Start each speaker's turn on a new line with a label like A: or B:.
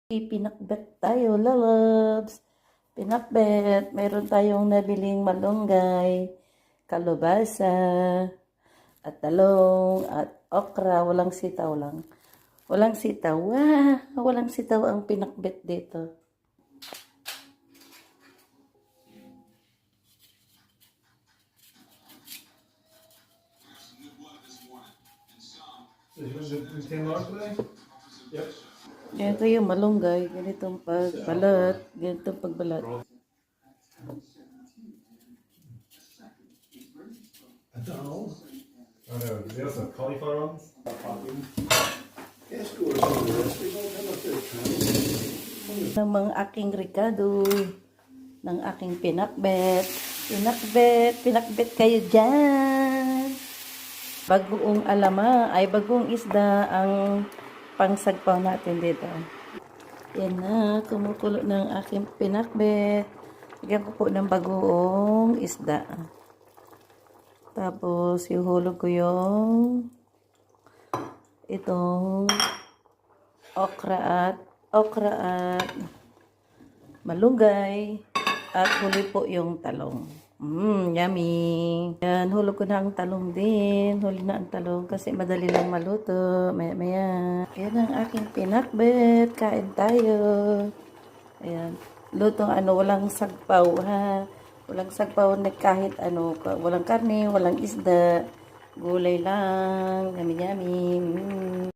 A: Pinakbet tayo, lalabs. Pinakbet. Meron tayong nabiling malunggay, kalubasa, at talong, at okra. Walang sitaw lang. Walang sitaw. Walang sitaw ang pinakbet dito. Ganito yung malunggay, ganitong pagbalat, ganitong pagbalat.
B: I don't know. I don't know. Do they also have cauliflower ones?
A: Ng mga aking ricado, ng aking pinakbet. Pinakbet kayo dyan. Bagoong alama, ay bagong isda ang pangsagpaw natin dito. Yan na, kumukulo ng aking pinakbet. Lagyan ko po ng bagoong isda. Tapos, ihulog ko yung itong okra at malunggay. At huli po yung talong. Yummy. Yan, hulog ko na ang talong din. Huli na ang talong kasi madali lang maluto. Maya. Yan ang aking pinakbet. Kain tayo. Ayan. Lutong walang sagpaw ha. Walang sagpaw na kahit walang karne, walang isda. Gulay lang. Yummy.